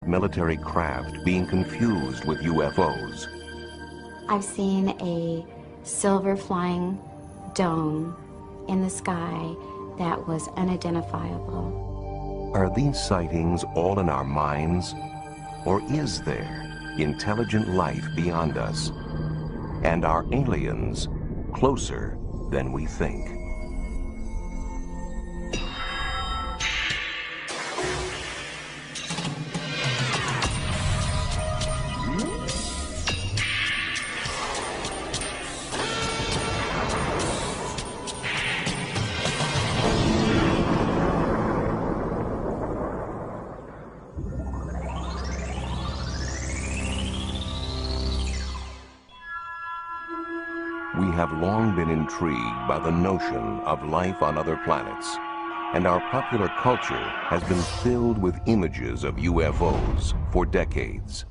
military craft being confused with UFOs. I've seen a silver flying dome in the sky that was unidentifiable. Are these sightings all in our minds? Or is there intelligent life beyond us? And are aliens closer than we think? We have long been intrigued by the notion of life on other planets, and our popular culture has been filled with images of UFOs for decades.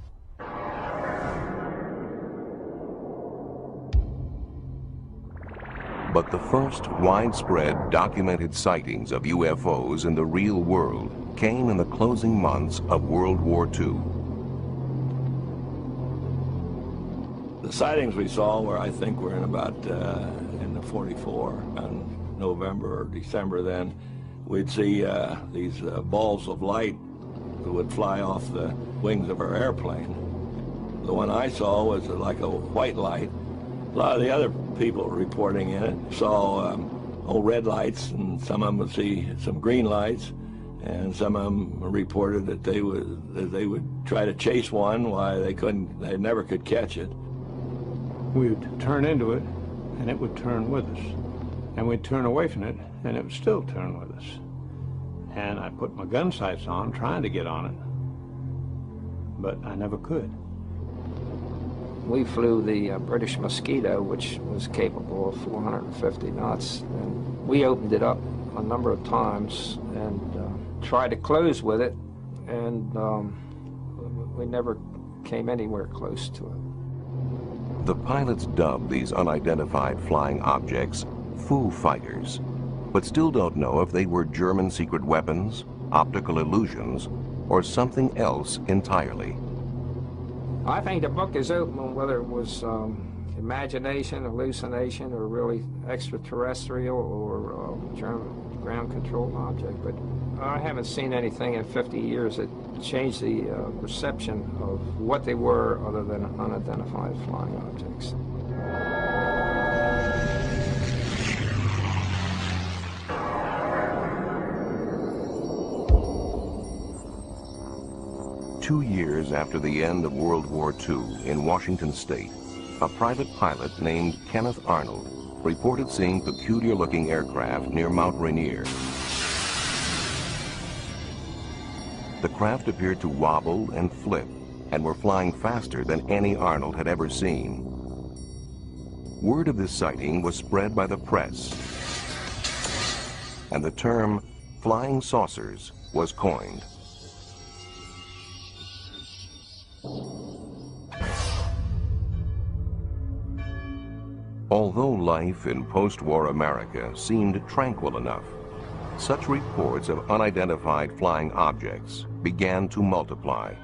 But the first widespread documented sightings of UFOs in the real world came in the closing months of World War II. The sightings we saw were, I think, were in about in the 44, in November or December then. We'd see these balls of light that would fly off the wings of our airplane. The one I saw was like a white light. A lot of the other people reporting in it saw red lights, and some of them would see some green lights, and some of them reported that they would try to chase one while they never could catch it. We would turn into it, and it would turn with us. And we'd turn away from it, and it would still turn with us. And I put my gun sights on, trying to get on it, but I never could. We flew the British Mosquito, which was capable of 450 knots. And we opened it up a number of times and tried to close with it, and we never came anywhere close to it. The pilots dubbed these unidentified flying objects Foo Fighters, but still don't know if they were German secret weapons, optical illusions, or something else entirely. I think the book is open on whether it was imagination, hallucination, or really extraterrestrial or German ground control object, but I haven't seen anything in 50 years that changed the perception of what they were other than unidentified flying objects. Two years after the end of World War II in Washington State, a private pilot named Kenneth Arnold reported seeing peculiar-looking aircraft near Mount Rainier. The craft appeared to wobble and flip and were flying faster than any Arnold had ever seen. Word of this sighting was spread by the press, and the term flying saucers was coined. Although life in post-war America seemed tranquil enough, such reports of unidentified flying objects began to multiply.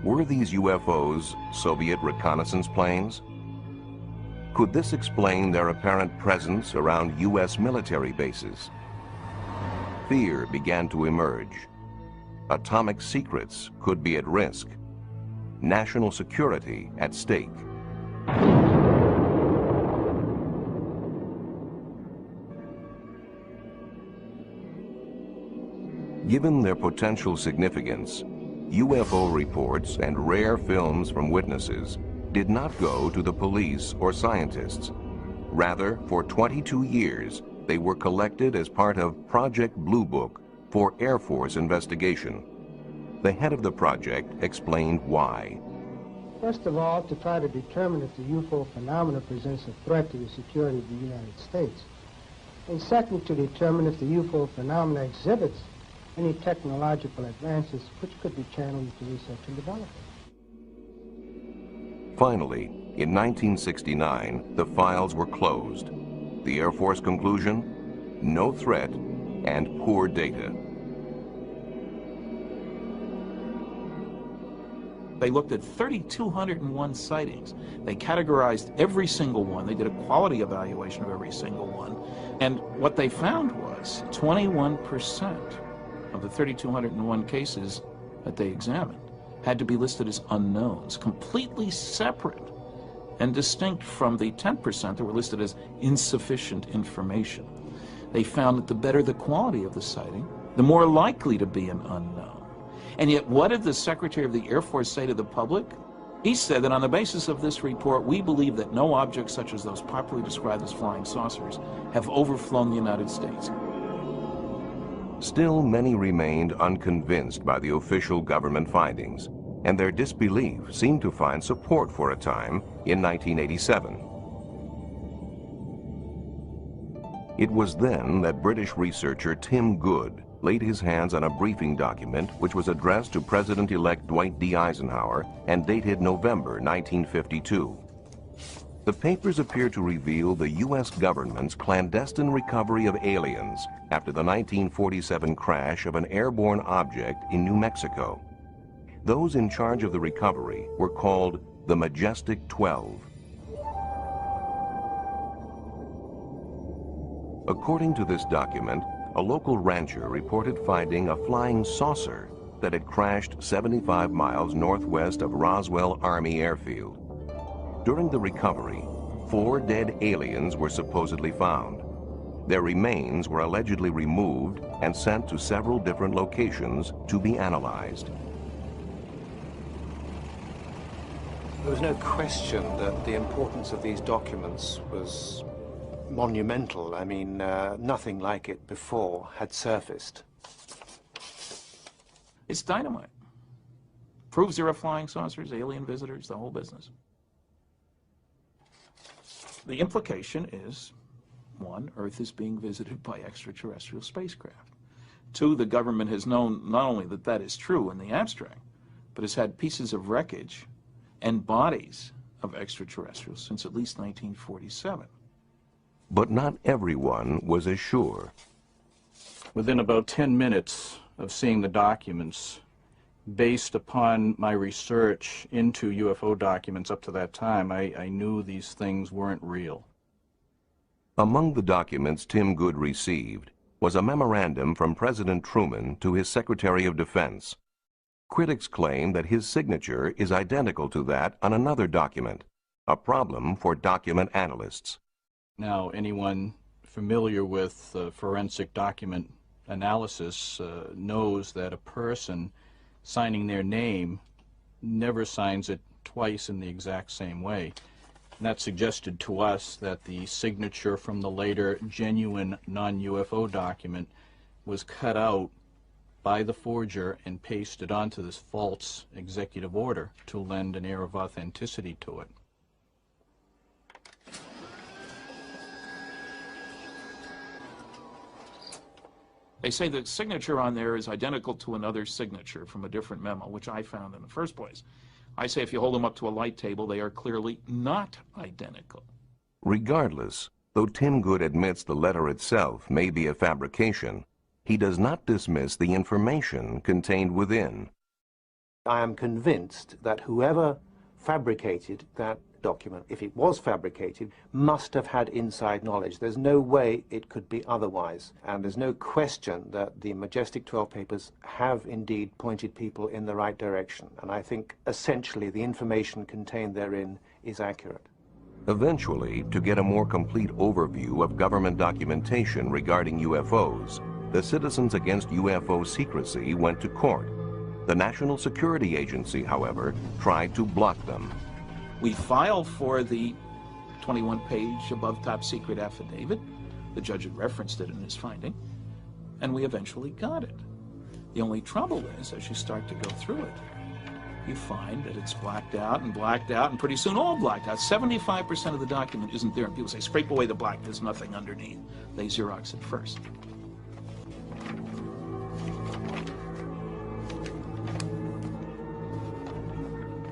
Were these UFOs Soviet reconnaissance planes? Could this explain their apparent presence around U.S. military bases? Fear began to emerge. Atomic secrets could be at risk. National security at stake. Given their potential significance, UFO reports and rare films from witnesses did not go to the police or scientists. Rather, for 22 years, they were collected as part of Project Blue Book for Air Force investigation. The head of the project explained why. First of all, to try to determine if the UFO phenomena presents a threat to the security of the United States. And second, to determine if the UFO phenomena exhibits any technological advances which could be channeled into research and development. Finally, in 1969, the files were closed. The Air Force conclusion? No threat and poor data. They looked at 3,201 sightings. They categorized every single one. They did a quality evaluation of every single one. And what they found was 21% of the 3,201 cases that they examined had to be listed as unknowns, completely separate and distinct from the 10% that were listed as insufficient information. They found that the better the quality of the sighting, the more likely to be an unknown. And yet, what did the Secretary of the Air Force say to the public? He said that on the basis of this report, we believe that no objects such as those popularly described as flying saucers have overflown the United States. Still, many remained unconvinced by the official government findings, and their disbelief seemed to find support for a time in 1987. It was then that British researcher Tim Good laid his hands on a briefing document which was addressed to President-elect Dwight D. Eisenhower and dated November 1952. The papers appear to reveal the U.S. government's clandestine recovery of aliens after the 1947 crash of an airborne object in New Mexico. Those in charge of the recovery were called the Majestic 12. According to this document, a local rancher reported finding a flying saucer that had crashed 75 miles northwest of Roswell Army Airfield. During the recovery, 4 dead aliens were supposedly found. Their remains were allegedly removed and sent to several different locations to be analyzed. There was no question that the importance of these documents was monumental. I mean, nothing like it before had surfaced. It's dynamite. Proves there are flying saucers, alien visitors, the whole business. The implication is, 1, Earth is being visited by extraterrestrial spacecraft. 2, the government has known not only that that is true in the abstract, but has had pieces of wreckage and bodies of extraterrestrials since at least 1947. But not everyone was as sure. Within about 10 minutes of seeing the documents, based upon my research into UFO documents up to that time, I knew these things weren't real. Among the documents Tim Good received was a memorandum from President Truman to his Secretary of Defense. Critics claim that his signature is identical to that on another document, a problem for document analysts. Now, anyone familiar with forensic document analysis knows that a person signing their name never signs it twice in the exact same way. And that suggested to us that the signature from the later genuine non-UFO document was cut out by the forger and pasted onto this false executive order to lend an air of authenticity to it. They say the signature on there is identical to another signature from a different memo, which I found in the first place. I say if you hold them up to a light table, they are clearly not identical. Regardless, though Tim Good admits the letter itself may be a fabrication, he does not dismiss the information contained within. I am convinced that whoever fabricated that document, if it was fabricated, must have had inside knowledge. There's no way it could be otherwise. And there's no question that the Majestic 12 papers have indeed pointed people in the right direction. And I think essentially the information contained therein is accurate. Eventually, to get a more complete overview of government documentation regarding UFOs, the Citizens Against UFO Secrecy went to court. The National Security Agency, however, tried to block them. We filed for the 21-page above top secret affidavit. The judge had referenced it in his finding, and we eventually got it. The only trouble is, as you start to go through it, you find that it's blacked out, and pretty soon all blacked out. 75% of the document isn't there, and people say, scrape away the black, there's nothing underneath. They Xerox it first.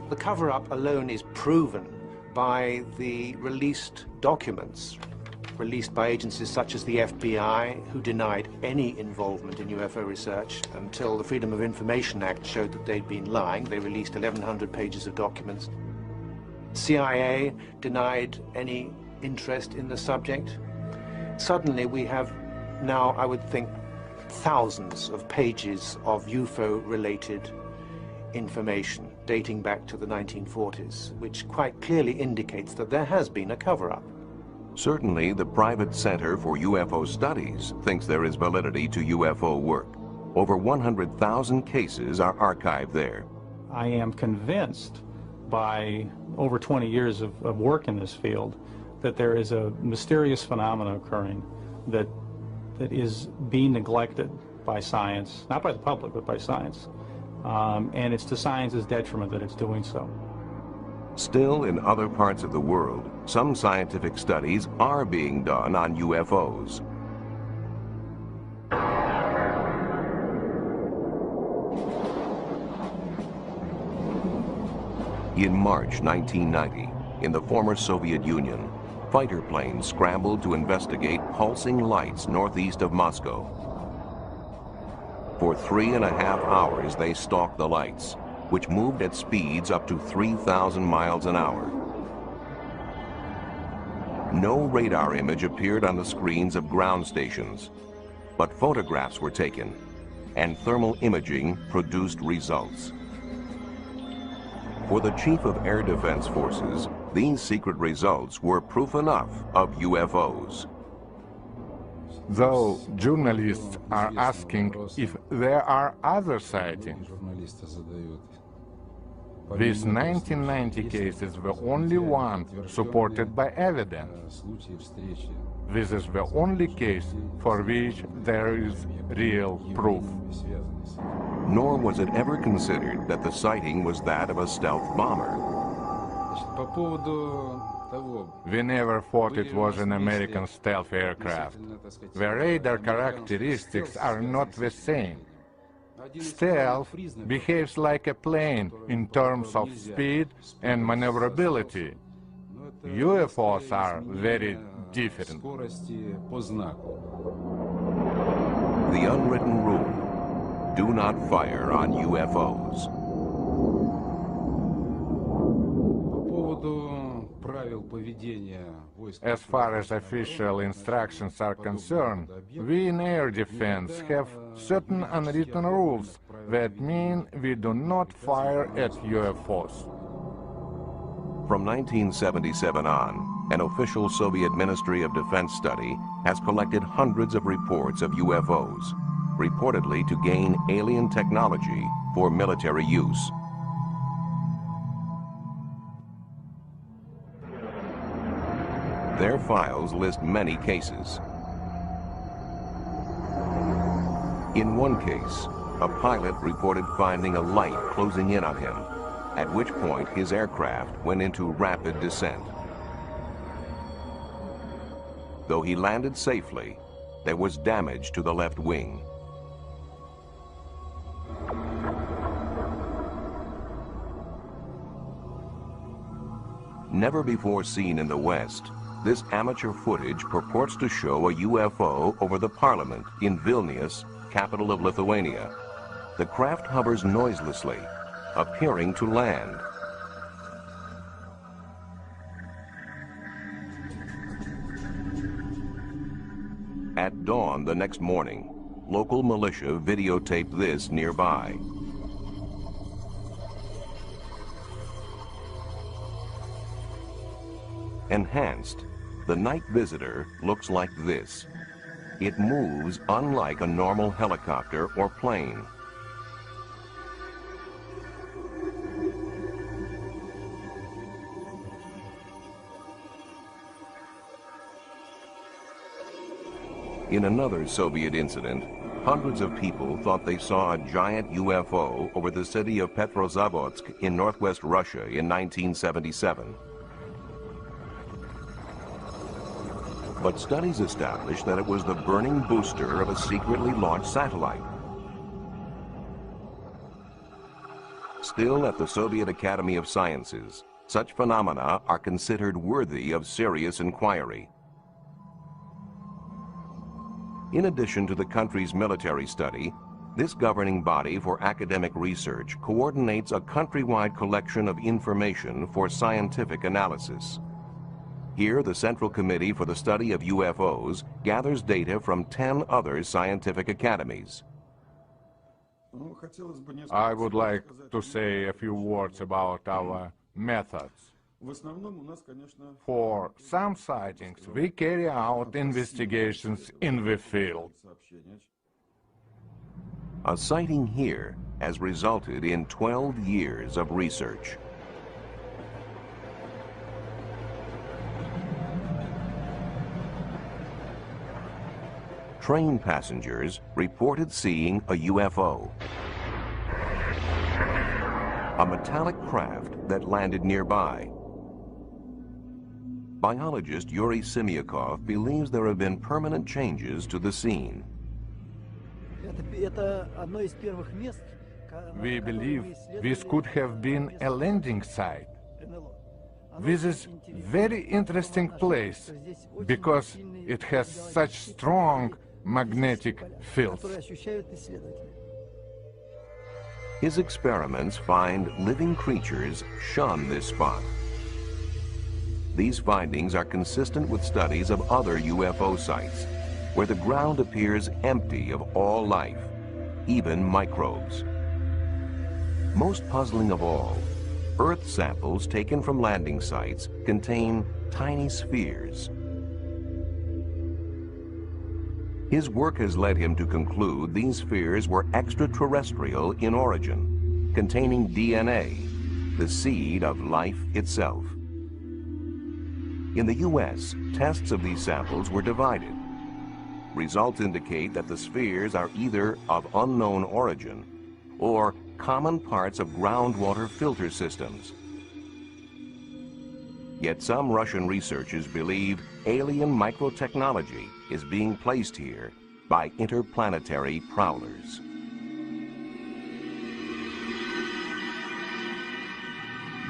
The cover-up alone is proven by the released documents. released by agencies such as the FBI, who denied any involvement in UFO research until the Freedom of Information Act showed that they'd been lying. They released 1,100 pages of documents. CIA denied any interest in the subject. Suddenly we have now, I would think, thousands of pages of UFO-related information dating back to the 1940s, which quite clearly indicates that there has been a cover-up. Certainly, the private Center for UFO Studies thinks there is validity to UFO work. Over 100,000 cases are archived there. I am convinced by over 20 years of work in this field that there is a mysterious phenomenon occurring that is being neglected by science, not by the public, but by science. And it's to science's detriment that it's doing so. Still, in other parts of the world, some scientific studies are being done on UFOs. In March 1990, in the former Soviet Union, fighter planes scrambled to investigate pulsing lights northeast of Moscow. For 3.5 hours, they stalked the lights, which moved at speeds up to 3,000 miles an hour. No radar image appeared on the screens of ground stations, but photographs were taken, and thermal imaging produced results. For the Chief of Air Defense Forces, these secret results were proof enough of UFOs. Though journalists are asking if there are other sightings, these 1990 cases were only one supported by evidence. This is the only case for which there is real proof. Nor was it ever considered that the sighting was that of a stealth bomber. We never thought it was an American stealth aircraft. The radar characteristics are not the same. Stealth behaves like a plane in terms of speed and maneuverability. UFOs are very different. The unwritten rule: do not fire on UFOs. As far as official instructions are concerned, we in air defense have certain unwritten rules that mean we do not fire at UFOs. From 1977 on, an official Soviet Ministry of Defense study has collected hundreds of reports of UFOs, reportedly to gain alien technology for military use. Their files list many cases. In one case, a pilot reported finding a light closing in on him, at which point his aircraft went into rapid descent. Though he landed safely, there was damage to the left wing. Never before seen in the West, this amateur footage purports to show a UFO over the parliament in Vilnius, capital of Lithuania. The craft hovers noiselessly, appearing to land. At dawn the next morning, local militia videotaped this nearby. Enhanced, the night visitor looks like this. It moves unlike a normal helicopter or plane. In another Soviet incident, hundreds of people thought they saw a giant UFO over the city of Petrozavodsk in northwest Russia in 1977. But studies established that it was the burning booster of a secretly launched satellite. Still, at the Soviet Academy of Sciences, such phenomena are considered worthy of serious inquiry. In addition to the country's military study, this governing body for academic research coordinates a countrywide collection of information for scientific analysis. Here, the Central Committee for the Study of UFOs gathers data from 10 other scientific academies. I would like to say a few words about our methods. For some sightings, we carry out investigations in the field. A sighting here has resulted in 12 years of research. Train passengers reported seeing a UFO, a metallic craft that landed nearby. Biologist Yuri Simyakov believes there have been permanent changes to the scene. We believe this could have been a landing site. This is a very interesting place because it has such strong magnetic fields. His experiments find living creatures shun this spot. These findings are consistent with studies of other UFO sites, where the ground appears empty of all life, even microbes. Most puzzling of all, Earth samples taken from landing sites contain tiny spheres. His work has led him to conclude these spheres were extraterrestrial in origin, containing DNA, the seed of life itself. In the U.S., tests of these samples were divided. Results indicate that the spheres are either of unknown origin or common parts of groundwater filter systems. Yet some Russian researchers believe alien microtechnology is being placed here by interplanetary prowlers.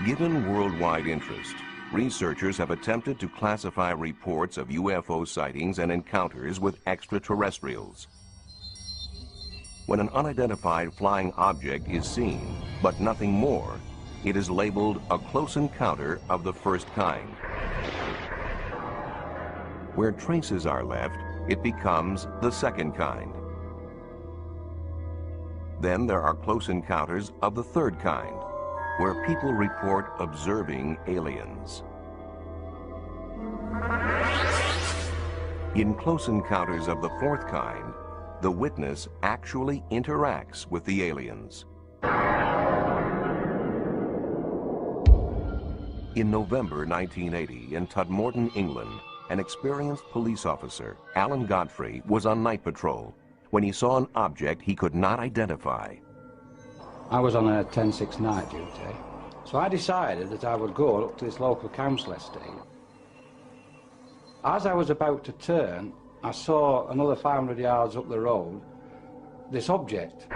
Given worldwide interest, researchers have attempted to classify reports of UFO sightings and encounters with extraterrestrials. When an unidentified flying object is seen, but nothing more, it is labeled a close encounter of the first kind. Where traces are left, it becomes the second kind. Then there are close encounters of the third kind, where people report observing aliens. In close encounters of the fourth kind, the witness actually interacts with the aliens. In November 1980, in Tudmorton, England, an experienced police officer, Alan Godfrey, was on night patrol when he saw an object he could not identify. I was on a 10-6 night duty, so I decided that I would go up to this local council estate. As I was about to turn, I saw another 500 yards up the road this object.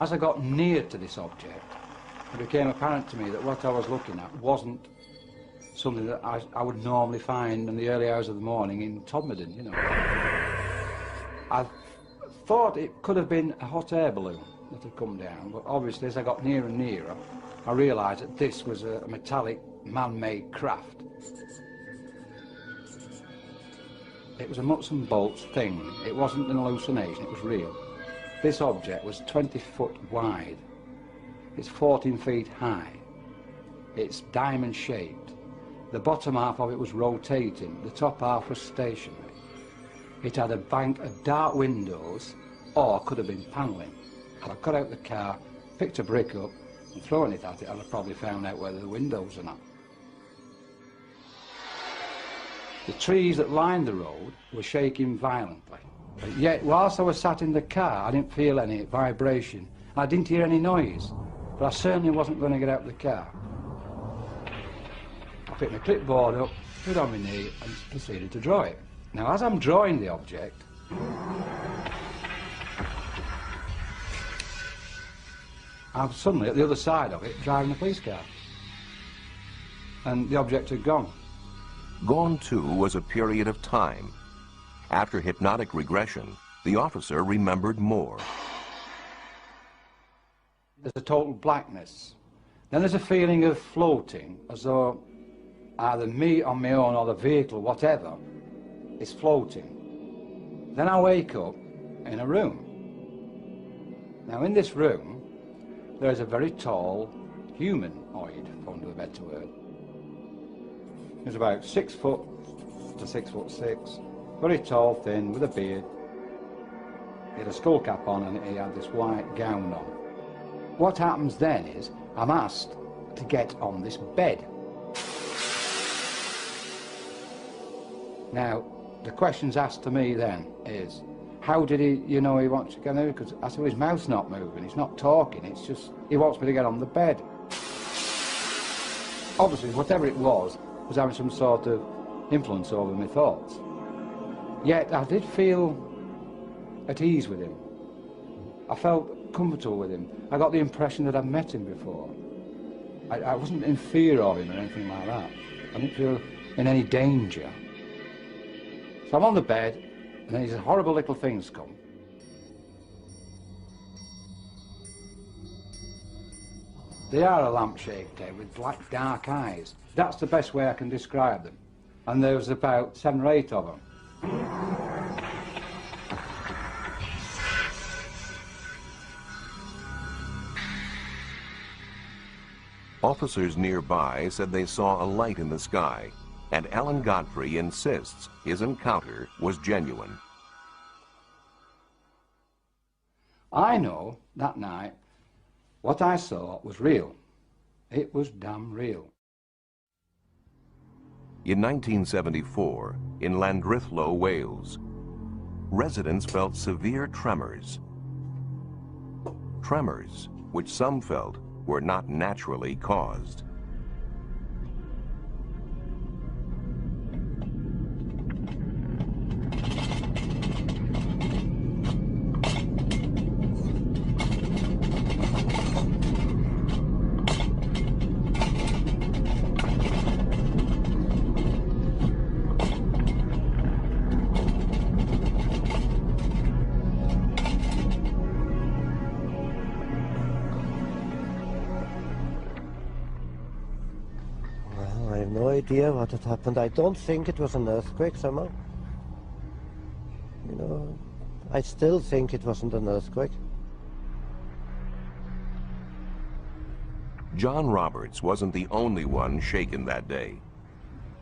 As I got near to this object, it became apparent to me that what I was looking at wasn't something that I would normally find in the early hours of the morning in Todmorden, you know. I thought it could have been a hot air balloon that had come down, but obviously as I got nearer and nearer, I realised that this was a metallic, man-made craft. It was a nuts and bolts thing. It wasn't an hallucination, it was real. This object was 20 foot wide. It's 14 feet high. It's diamond shaped. The bottom half of it was rotating, the top half was stationary. It had a bank of dark windows, or could have been panelling. If I got out the car, picked a brick up and thrown it at it, I'd have probably found out whether the windows or not. The trees that lined the road were shaking violently. But yet, whilst I was sat in the car, I didn't feel any vibration. I didn't hear any noise, but I certainly wasn't going to get out of the car. I picked my clipboard up, put it on my knee, and proceeded to draw it. Now, as I'm drawing the object, I'm suddenly at the other side of it, driving a police car. And the object had gone. Gone too was a period of time. After hypnotic regression, the officer remembered more. There's a total blackness. Then there's a feeling of floating, as though either me on my own or the vehicle, whatever, is floating. Then I wake up in a room. Now in this room, there is a very tall humanoid, for want of a better word. He's about 6 foot to 6'6", very tall, thin, with a beard. He had a skull cap on and he had this white gown on. What happens then is, I'm asked to get on this bed. Now, the questions asked to me then is, how did he, he wants to get on? Because I said, his mouth's not moving, he's not talking, it's just, he wants me to get on the bed. Obviously, whatever it was having some sort of influence over my thoughts. Yet, I did feel at ease with him. I felt comfortable with him. I got the impression that I'd met him before. I wasn't in fear of him or anything like that. I didn't feel in any danger. So I'm on the bed, and then these horrible little things come. They are a lamp-shaped head with black, dark eyes. That's the best way I can describe them. And there was about 7 or 8 of them. Officers nearby said they saw a light in the sky, and Alan Godfrey insists his encounter was genuine. I know that night what I saw was real. It was damn real. In 1974, in Llandrithlo, Wales, residents felt severe tremors. Tremors, which some felt were not naturally caused. I have no idea what had happened. I don't think it was an earthquake somehow. I still think it wasn't an earthquake. John Roberts wasn't the only one shaken that day.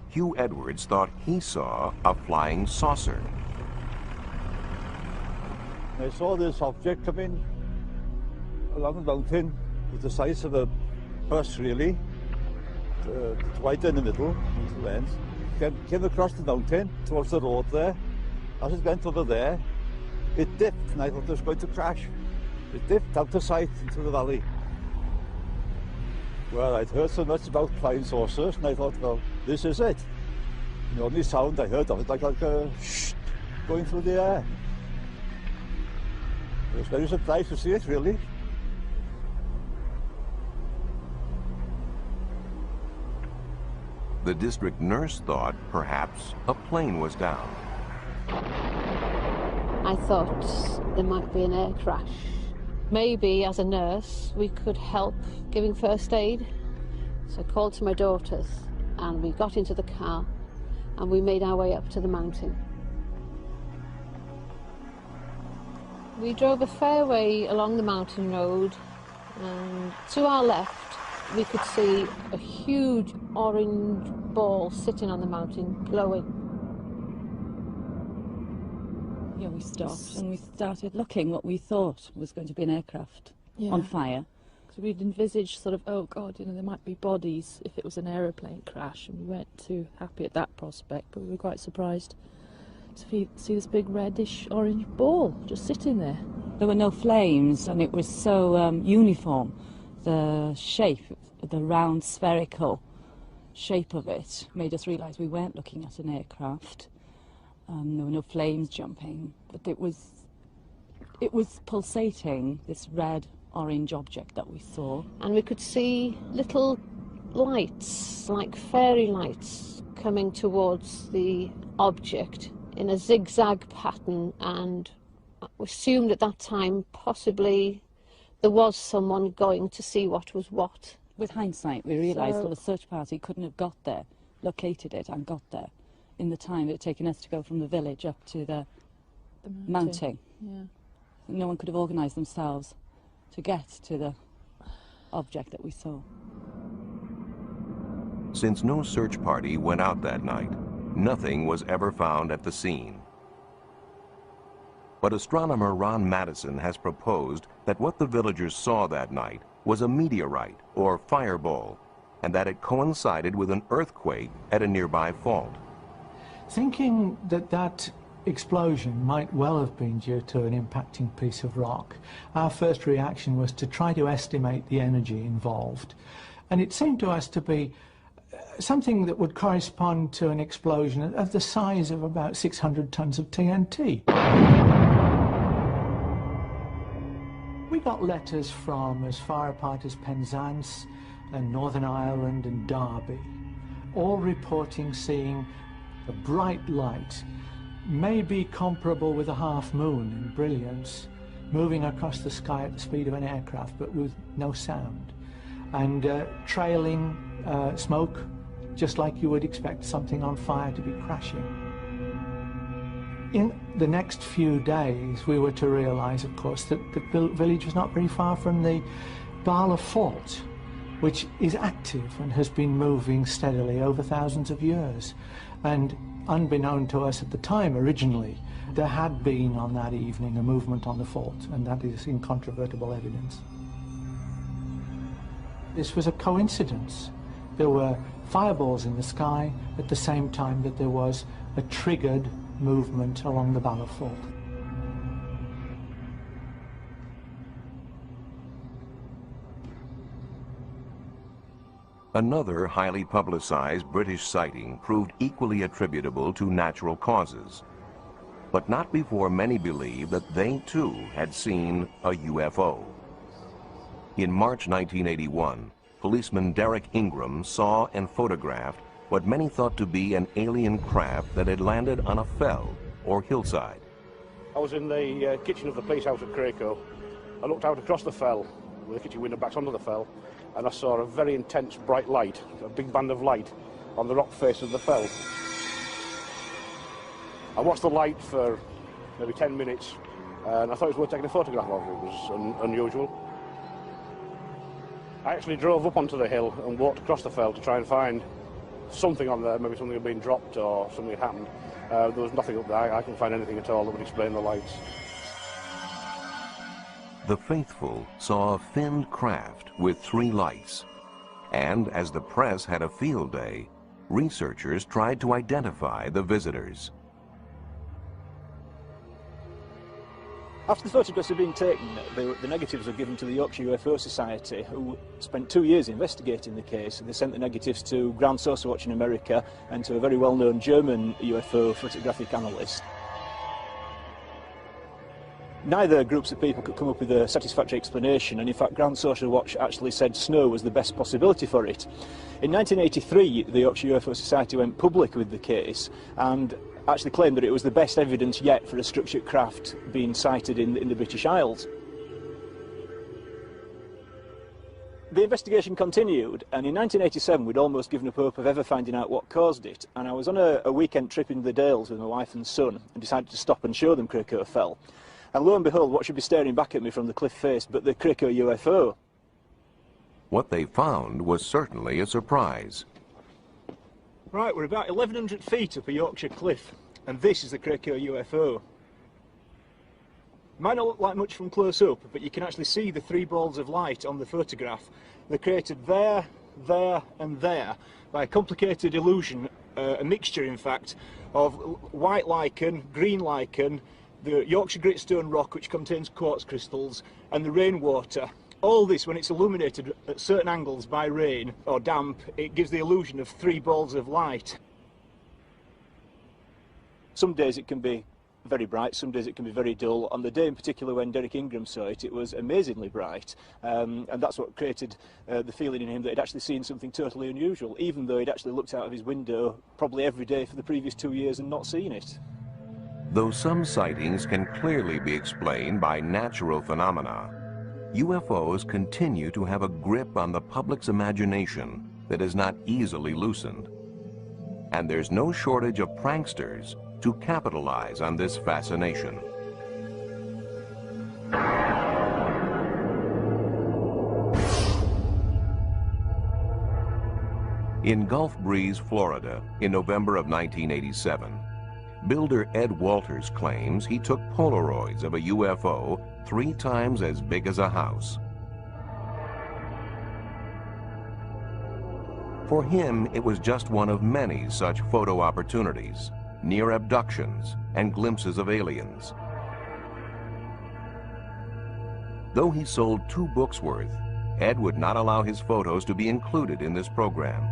Hugh Edwards thought he saw a flying saucer. I saw this object come in along the mountain with the size of a bus, really. Right in the middle, two ends. Came across the mountain towards the road there. As it went over there, it dipped, and I thought it was going to crash. It dipped out of sight into the valley. Well, I'd heard so much about flying saucers, and I thought, well, this is it. And the only sound I heard of it, like a shh, going through the air. I was very surprised to see it, really. The district nurse thought perhaps a plane was down. I thought there might be an air crash. Maybe as a nurse we could help giving first aid. So I called to my daughters and we got into the car and we made our way up to the mountain. We drove a fair way along the mountain road, and to our left we could see a huge orange ball sitting on the mountain, glowing. Yeah, we stopped and we started looking what we thought was going to be an aircraft on fire. Because we'd envisaged sort of, oh God, there might be bodies if it was an aeroplane crash, and we weren't too happy at that prospect, but we were quite surprised to see this big reddish orange ball just sitting there. There were no flames and it was so uniform. The shape, the round spherical shape of it made us realise we weren't looking at an aircraft. There were no flames jumping, but it was pulsating, this red orange object that we saw. And we could see little lights, like fairy lights, coming towards the object in a zigzag pattern, and we assumed at that time possibly there was someone going to see what was what. With hindsight, we realised that the search party couldn't have got there, located it and got there in the time it had taken us to go from the village up to the mounting. Yeah. No one could have organised themselves to get to the object that we saw. Since no search party went out that night, nothing was ever found at the scene. But astronomer Ron Madison has proposed that what the villagers saw that night was a meteorite or fireball, and that it coincided with an earthquake at a nearby fault. Thinking that that explosion might well have been due to an impacting piece of rock, our first reaction was to try to estimate the energy involved. And it seemed to us to be something that would correspond to an explosion of the size of about 600 tons of TNT. We got letters from as far apart as Penzance and Northern Ireland and Derby, all reporting seeing a bright light, maybe comparable with a half moon in brilliance, moving across the sky at the speed of an aircraft but with no sound, and trailing smoke just like you would expect something on fire to be crashing. In the next few days we were to realise, of course, that the village was not very far from the Bala Fault, which is active and has been moving steadily over thousands of years. And unbeknown to us at the time originally, there had been on that evening a movement on the fault, and that is incontrovertible evidence. This was a coincidence. There were fireballs in the sky at the same time that there was a triggered movement along the Bala Fault. Another highly publicized British sighting proved equally attributable to natural causes, but not before many believed that they too had seen a UFO. In March 1981, policeman Derek Ingram saw and photographed what many thought to be an alien craft that had landed on a fell or hillside. I was in the kitchen of the police house at Cracoe. I looked out across the fell, with the kitchen window backs onto the fell, and I saw a very intense bright light, a big band of light, on the rock face of the fell. I watched the light for maybe 10 minutes, and I thought it was worth taking a photograph of. It was unusual. I actually drove up onto the hill and walked across the fell to try and find something on there, maybe something had been dropped or something had happened. There was nothing up there. I couldn't find anything at all that would explain the lights. The faithful saw a finned craft with 3 lights, and as the press had a field day, researchers tried to identify the visitors. After the photographs had been taken, the negatives were given to the Yorkshire UFO Society, who spent 2 years investigating the case. They sent the negatives to Ground Source Watch in America and to a very well-known German UFO photographic analyst. Neither groups of people could come up with a satisfactory explanation, and in fact Ground Social Watch actually said snow was the best possibility for it. In 1983, the Yorkshire UFO Society went public with the case and actually claimed that it was the best evidence yet for a structured craft being sighted in the British Isles. The investigation continued, and in 1987 we'd almost given up hope of ever finding out what caused it, and I was on a weekend trip in the Dales with my wife and son and decided to stop and show them Cracoe Fell. And lo and behold, what should be staring back at me from the cliff face but the Cracoe UFO. What they found was certainly a surprise. Right, we're about 1,100 feet up a Yorkshire cliff, and this is the Cracoe UFO. It might not look like much from close up, but you can actually see the 3 balls of light on the photograph. They're created there, there and there by a complicated illusion, a mixture in fact, of white lichen, green lichen, the Yorkshire Gritstone rock, which contains quartz crystals, and the rainwater. All this, when it's illuminated at certain angles by rain or damp, it gives the illusion of 3 balls of light. Some days it can be very bright, some days it can be very dull. On the day in particular when Derek Ingram saw it, it was amazingly bright, and that's what created the feeling in him that he'd actually seen something totally unusual, even though he'd actually looked out of his window probably every day for the previous 2 years and not seen it. Though some sightings can clearly be explained by natural phenomena, UFOs continue to have a grip on the public's imagination that is not easily loosened. And there's no shortage of pranksters to capitalize on this fascination. In Gulf Breeze, Florida, in November of 1987, builder Ed Walters claims he took Polaroids of a UFO 3 times as big as a house. For him, it was just one of many such photo opportunities, near abductions and glimpses of aliens. Though he sold 2 books worth, Ed would not allow his photos to be included in this program.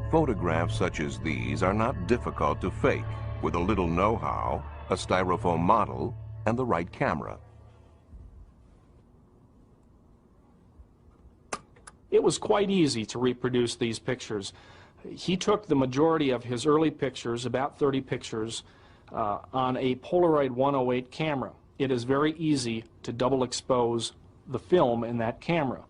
Photographs such as these are not difficult to fake with a little know-how, a styrofoam model, and the right camera. It was quite easy to reproduce these pictures. He took the majority of his early pictures, about 30 pictures, on a Polaroid 108 camera. It is very easy to double expose the film in that camera.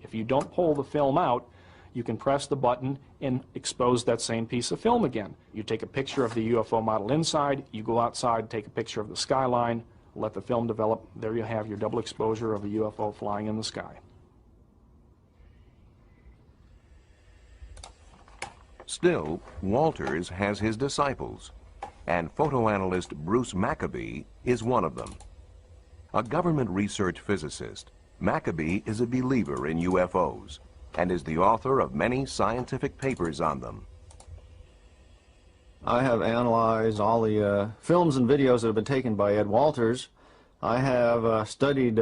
If you don't pull the film out, you can press the button and expose that same piece of film again. You take a picture of the UFO model inside, you go outside, take a picture of the skyline, let the film develop. There you have your double exposure of a UFO flying in the sky. Still, Walters has his disciples, and photoanalyst Bruce Maccabee is one of them. A government research physicist, Maccabee is a believer in UFOs and is the author of many scientific papers on them. I have analyzed all the films and videos that have been taken by Ed Walters. I have studied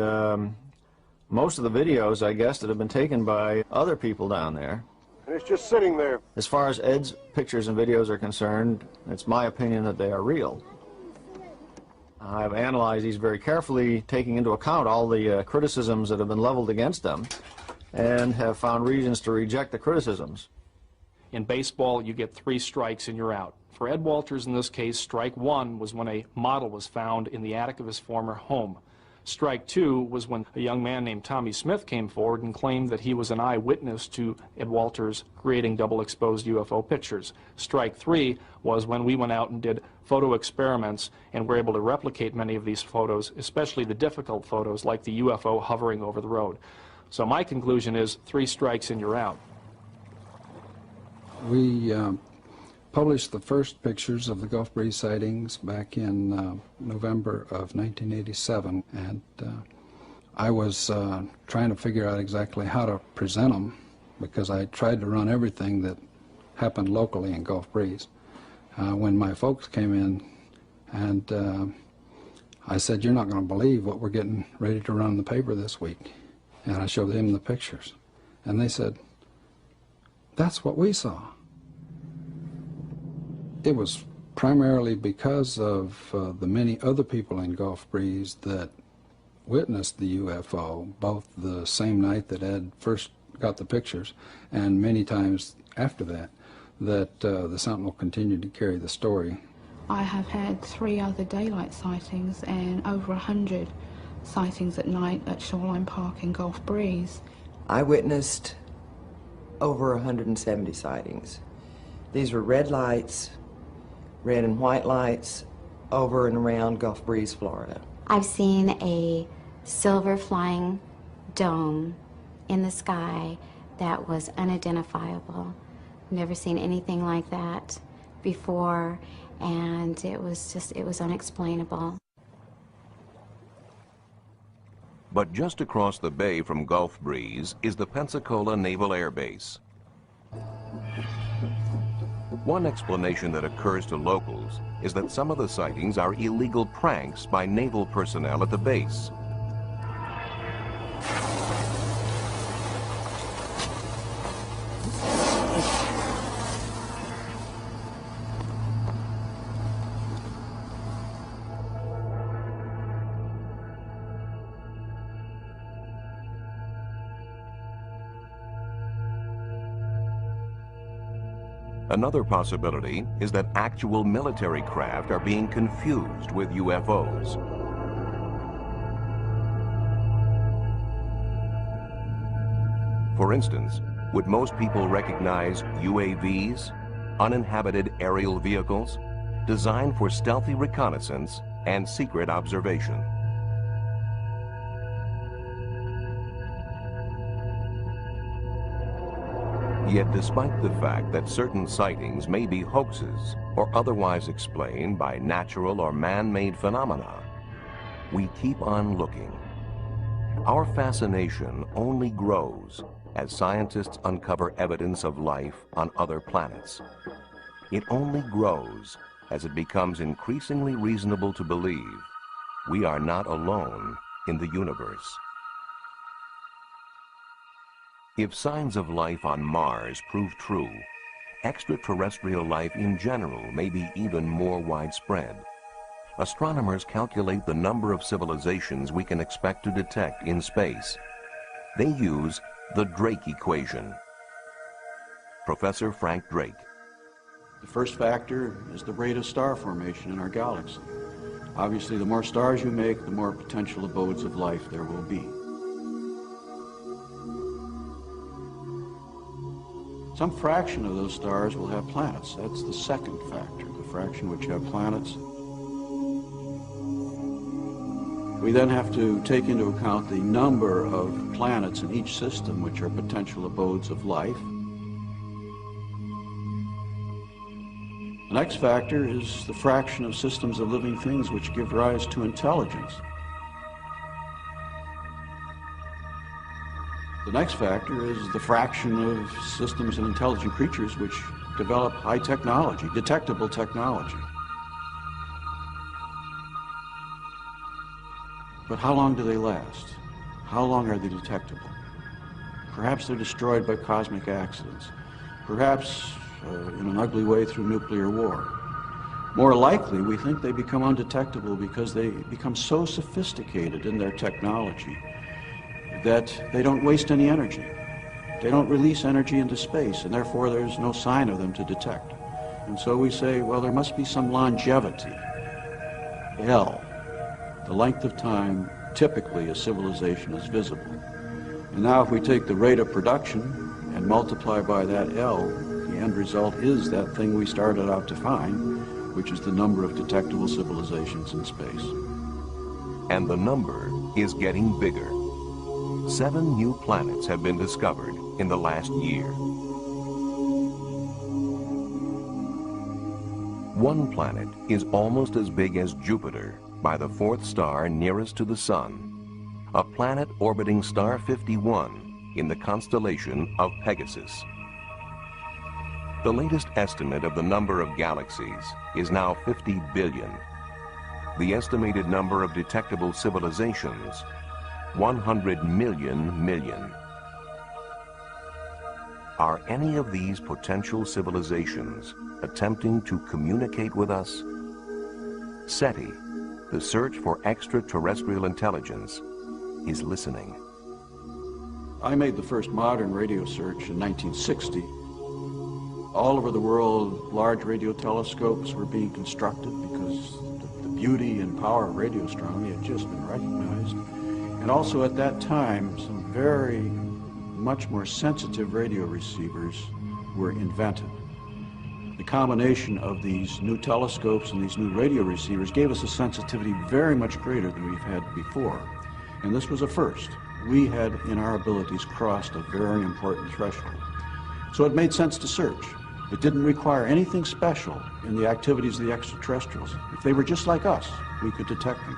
most of the videos, I guess, that have been taken by other people down there. And it's just sitting there. As far as Ed's pictures and videos are concerned, it's my opinion that they are real. I've analyzed these very carefully, taking into account all the criticisms that have been leveled against them, and have found reasons to reject the criticisms. In baseball, you get 3 strikes and you're out. For Ed Walters, in this case, strike 1 was when a model was found in the attic of his former home. Strike 2 was when a young man named Tommy Smith came forward and claimed that he was an eyewitness to Ed Walters creating double-exposed UFO pictures. Strike 3 was when we went out and did photo experiments and were able to replicate many of these photos, especially the difficult photos like the UFO hovering over the road. So my conclusion is 3 strikes and you're out. We published the first pictures of the Gulf Breeze sightings back in November of 1987, and I was trying to figure out exactly how to present them, because I tried to run everything that happened locally in Gulf Breeze. When my folks came in, and I said, "You're not going to believe what we're getting ready to run in the paper this week." And I showed them the pictures, and they said, "That's what we saw." It was primarily because of the many other people in Gulf Breeze that witnessed the UFO, both the same night that Ed first got the pictures and many times after that, that the Sentinel continued to carry the story. I have had 3 other daylight sightings and over 100 sightings at night at Shoreline Park in Gulf Breeze. I witnessed over 170 sightings. These were red lights, red and white lights, over and around Gulf Breeze, Florida. I've seen a silver flying dome in the sky that was unidentifiable. Never seen anything like that before, and it was unexplainable. But just across the bay from Gulf Breeze is the Pensacola Naval Air Base. One explanation that occurs to locals is that some of the sightings are illegal pranks by naval personnel at the base. Another possibility is that actual military craft are being confused with UFOs. For instance, would most people recognize UAVs, uninhabited aerial vehicles, designed for stealthy reconnaissance and secret observation? Yet despite the fact that certain sightings may be hoaxes or otherwise explained by natural or man-made phenomena, we keep on looking. Our fascination only grows as scientists uncover evidence of life on other planets. It only grows as it becomes increasingly reasonable to believe we are not alone in the universe. If signs of life on Mars prove true, extraterrestrial life in general may be even more widespread. Astronomers calculate the number of civilizations we can expect to detect in space. They use the Drake equation. Professor Frank Drake. The first factor is the rate of star formation in our galaxy. Obviously, the more stars you make, the more potential abodes of life there will be. Some fraction of those stars will have planets. That's the second factor, the fraction which have planets. We then have to take into account the number of planets in each system which are potential abodes of life. The next factor is the fraction of systems of living things which give rise to intelligence. The next factor is the fraction of systems and intelligent creatures which develop high technology, detectable technology. But how long do they last? How long are they detectable? Perhaps they're destroyed by cosmic accidents. Perhaps in an ugly way through nuclear war. More likely, we think they become undetectable because they become so sophisticated in their technology that they don't waste any energy. They don't release energy into space, and therefore there's no sign of them to detect. And so we say, well, there must be some longevity. L, the length of time typically a civilization is visible. And now if we take the rate of production and multiply by that L, the end result is that thing we started out to find, which is the number of detectable civilizations in space. And the number is getting bigger. 7 new planets have been discovered in the last year. One planet is almost as big as Jupiter by the 4th star nearest to the Sun, a planet orbiting star 51 in the constellation of Pegasus. The latest estimate of the number of galaxies is now 50 billion. The estimated number of detectable civilizations, 100 million. Are any of these potential civilizations attempting to communicate with us? SETI, the search for extraterrestrial intelligence, is listening. I made the first modern radio search in 1960. All over the world, large radio telescopes were being constructed because the beauty and power of radio astronomy had just been recognized. And also at that time, some very much more sensitive radio receivers were invented. The combination of these new telescopes and these new radio receivers gave us a sensitivity very much greater than we've had before. And this was a first. We had, in our abilities, crossed a very important threshold. So it made sense to search. It didn't require anything special in the activities of the extraterrestrials. If they were just like us, we could detect them.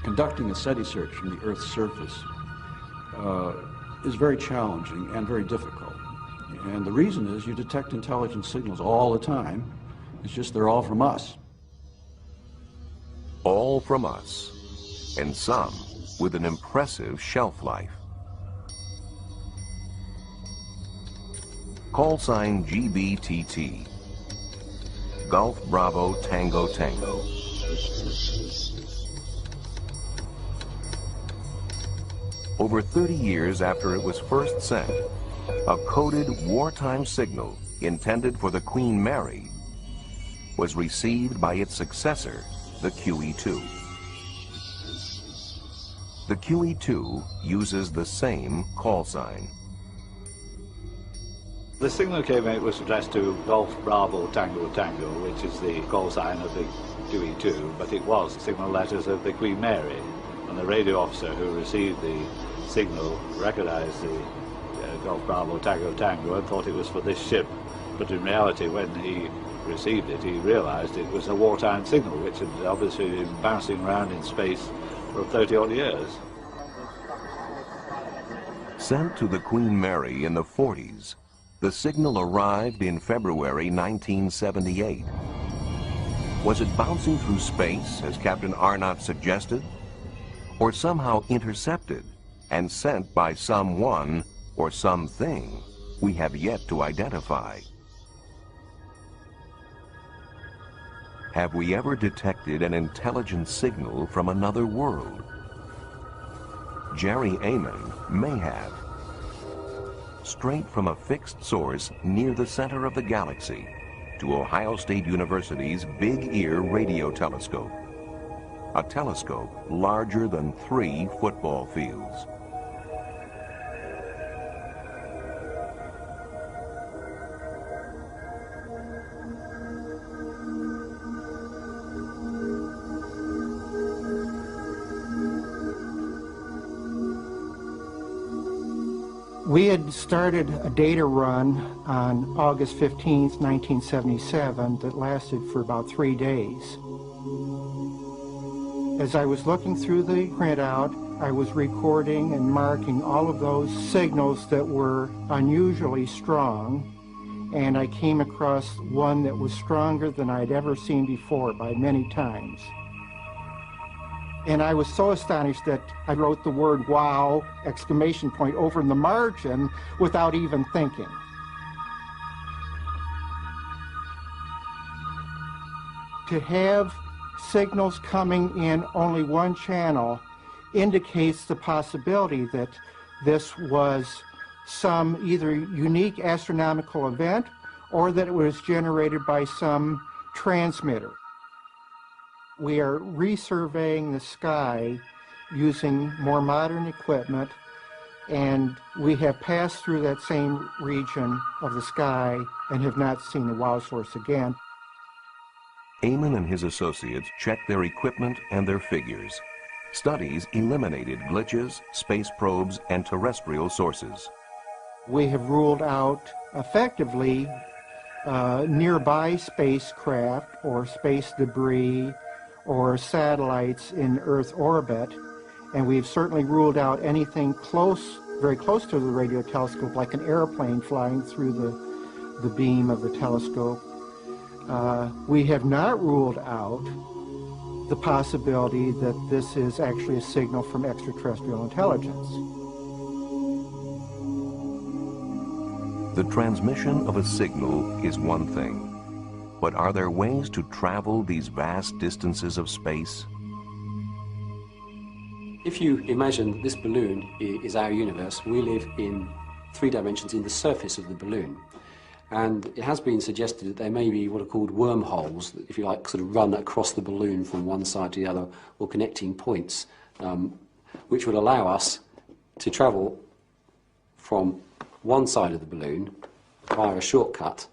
Conducting a SETI search from the Earth's surface is very challenging and very difficult. And the reason is you detect intelligent signals all the time. It's just they're all from us. All from us, and some with an impressive shelf life. Call sign GBTT, Golf Bravo Tango Tango. Over 30 years after it was first sent, A coded wartime signal intended for the Queen Mary was received by its successor, the QE-2. The QE-2 uses the same call sign. The signal that came out was addressed to Golf Bravo Tango Tango, which is the call sign of the QE-2, but it was signal letters of the Queen Mary. And the radio officer who received the signal recognized the Golf Bravo Tango Tango and thought it was for this ship. But in reality, when he received it, he realized it was a wartime signal, which had obviously been bouncing around in space for 30-odd years. Sent to the Queen Mary in the 40s, the signal arrived in February 1978. Was it bouncing through space, as Captain Arnott suggested? Or somehow intercepted and sent by someone or something we have yet to identify? Have we ever detected an intelligent signal from another world? Jerry Amon may have. Straight from a fixed source near the center of the galaxy to Ohio State University's Big Ear radio telescope. A telescope larger than 3 football fields. We had started a data run on August 15th, 1977 that lasted for about 3 days. As I was looking through the printout, I was recording and marking all of those signals that were unusually strong, and I came across one that was stronger than I'd ever seen before by many times. And I was so astonished that I wrote the word "wow!" exclamation point over in the margin without even thinking. To have signals coming in only one channel indicates the possibility that this was some either unique astronomical event or that it was generated by some transmitter. We are resurveying the sky using more modern equipment, and we have passed through that same region of the sky and have not seen the wow source again. Amon and his associates checked their equipment and their figures. Studies eliminated glitches, space probes, and terrestrial sources. We have ruled out effectively nearby spacecraft or space debris or satellites in Earth orbit, and we've certainly ruled out anything close, very close to the radio telescope, like an airplane flying through the beam of the telescope. We have not ruled out the possibility that this is actually a signal from extraterrestrial intelligence. The transmission of a signal is one thing. But are there ways to travel these vast distances of space? If you imagine this balloon is our universe, we live in 3 dimensions in the surface of the balloon. And it has been suggested that there may be what are called wormholes, that, if you like, sort of run across the balloon from one side to the other, or connecting points, which would allow us to travel from one side of the balloon via a shortcut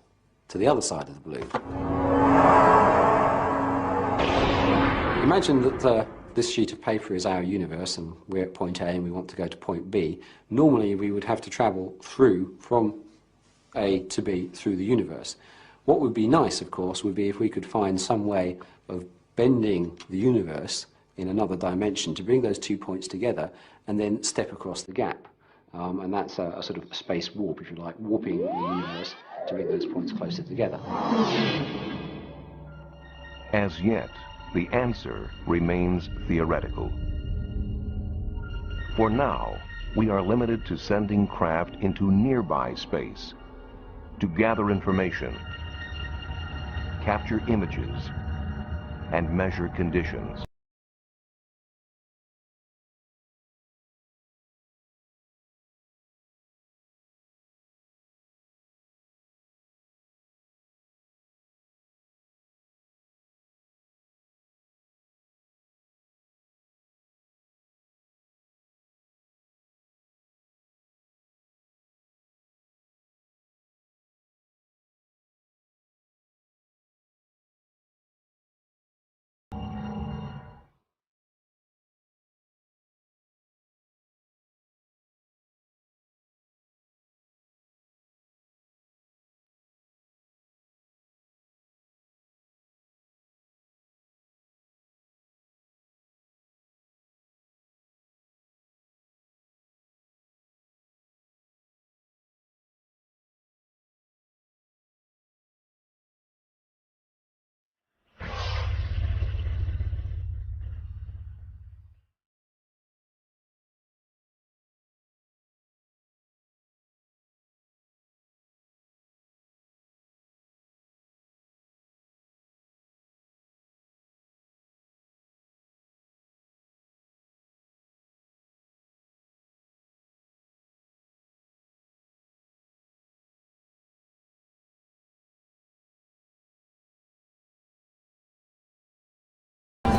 to the other side of the balloon. Imagine that this sheet of paper is our universe and we're at point A and we want to go to point B. Normally we would have to travel through from A to B through the universe. What would be nice, of course, would be if we could find some way of bending the universe in another dimension to bring those 2 points together and then step across the gap. And that's a sort of space warp, if you like, warping the universe to bring those points closer together. As yet, the answer remains theoretical. For now, we are limited to sending craft into nearby space to gather information, capture images, and measure conditions.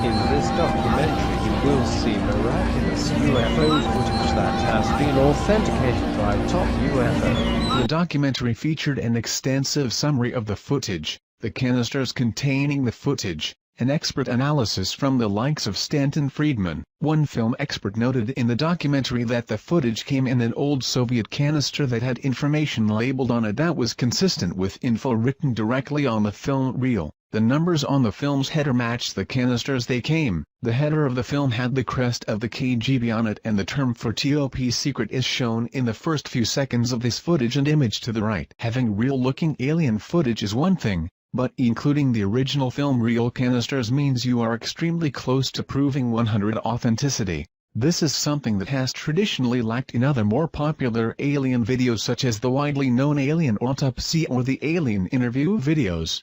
In this documentary, you will see miraculous UFO footage that has been authenticated by top UFO. The documentary featured an extensive summary of the footage, the canisters containing the footage, an expert analysis from the likes of Stanton Friedman. One film expert noted in the documentary that the footage came in an old Soviet canister that had information labeled on it that was consistent with info written directly on the film reel. The numbers on the film's header matched the canisters they came. The header of the film had the crest of the KGB on it, and the term for top secret is shown in the first few seconds of this footage and image to the right. Having real-looking alien footage is one thing, but including the original film reel canisters means you are extremely close to proving 100% authenticity. This is something that has traditionally lacked in other more popular alien videos such as the widely known Alien Autopsy or the Alien Interview videos.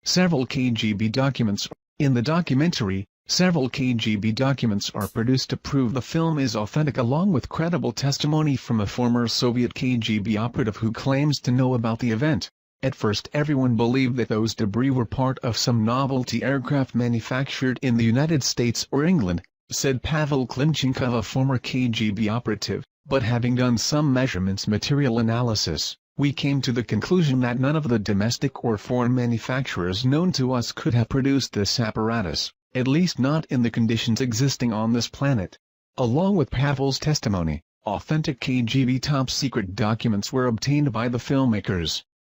Several KGB documents. In the documentary, several KGB documents are produced to prove the film is authentic, along with credible testimony from a former Soviet KGB operative who claims to know about the event. At first everyone believed that those debris were part of some novelty aircraft manufactured in the United States or England, said Pavel Klimchenkov, a former KGB operative, but having done some measurements material analysis, we came to the conclusion that none of the domestic or foreign manufacturers known to us could have produced this apparatus, at least not in the conditions existing on this planet. Along with Pavel's testimony, authentic KGB top-secret documents were obtained by the filmmakers.